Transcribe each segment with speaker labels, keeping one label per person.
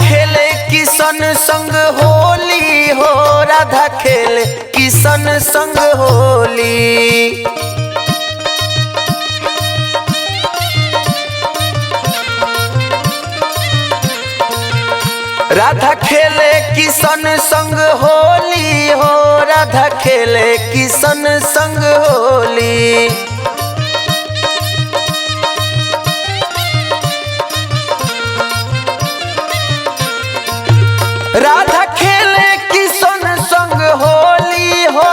Speaker 1: खेले किशन संग होली हो, राधा खेले किशन संग होली। राधा खेले किशन संग होली हो, राधा खेले किशन संग होली। राधा खेले किशन संग होली हो,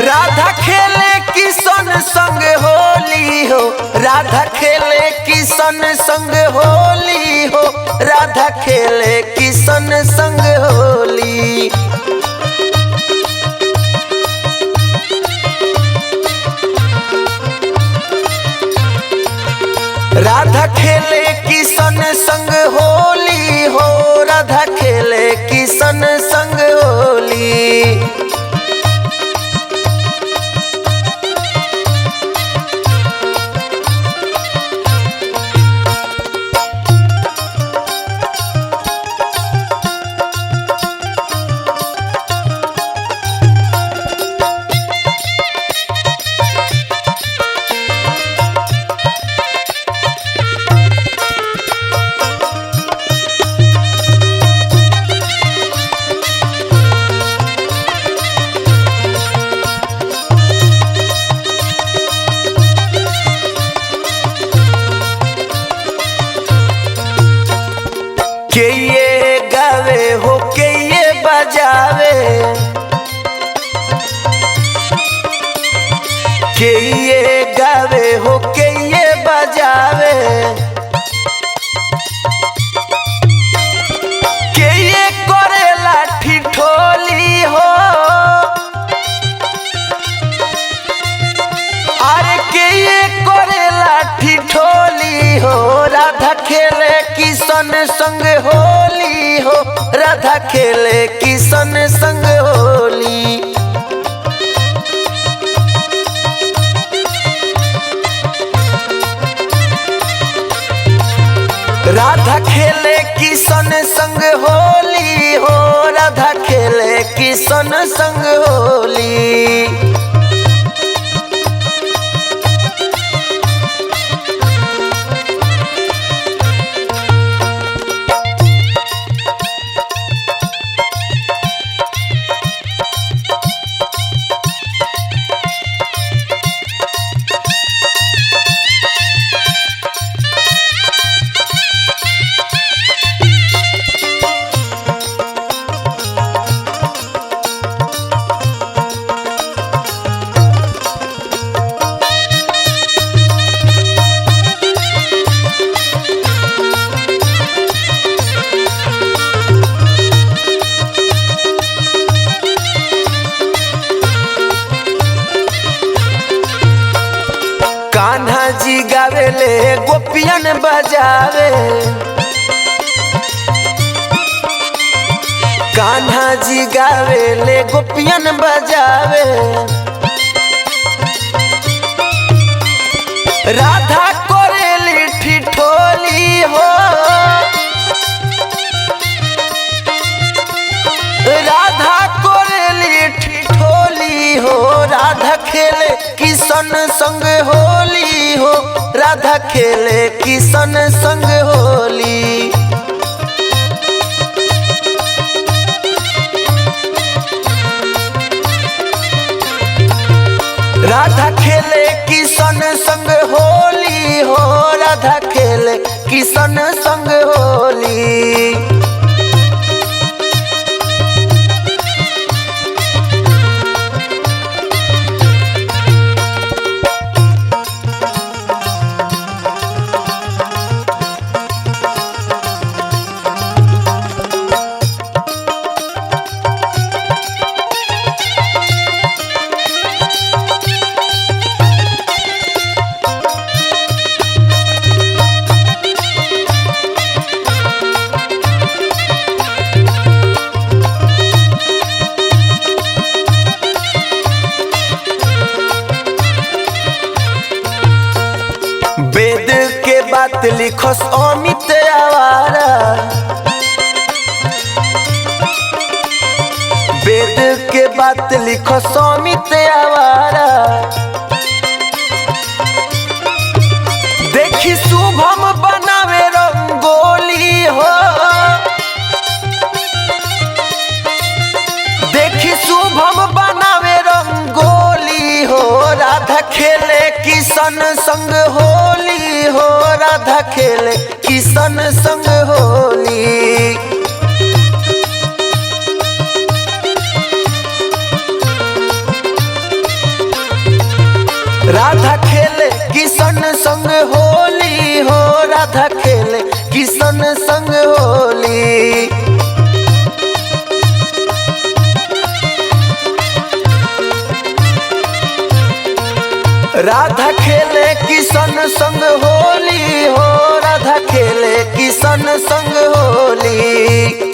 Speaker 1: राधा खेले किशन संग होली हो, राधा खेले किशन संग होली हो, राधा खेले किशन संग होली। राधा खेले किशन संग होली हो, राधा खेले किशन संग होली। के ये गावे हो के ये बजावे, के ये गावे हो के ये बजावे, के ये करेला ठिठोली हो, अरे के ये करेला ठिठोली हो। राधा खेले किशन संग होली हो, राधा खेले किशन संग होली। राधा खेले किशन संग होली हो, राधा खेले किशन संग होली। कान्हा जी गावेले गोपियन बजावे, कान्हा जी गावेले गोपियन बजावे। राधा करेली ठिठोली हो, राधा करेली ठिठोली हो, राधा खेले किशन संग होली हो, राधा खेले किशन संग होली। राधा खेले किशन संग होली हो, राधा खेले किशन संग होली। बात लिखस अमित आवारा, वेद के बात लिखस अमित आवारा। देखी शुभम बनावे रंगोली हो, देखी शुभम बनावे रंगोली हो। राधा खेले किशन संग होली हो, राधा खेले किशन संग होली। राधा खेले किशन संग होली हो, राधा खेले किशन संग होली। राधा खेले किशन संग होली हो, राधा खेले किशन संग होली।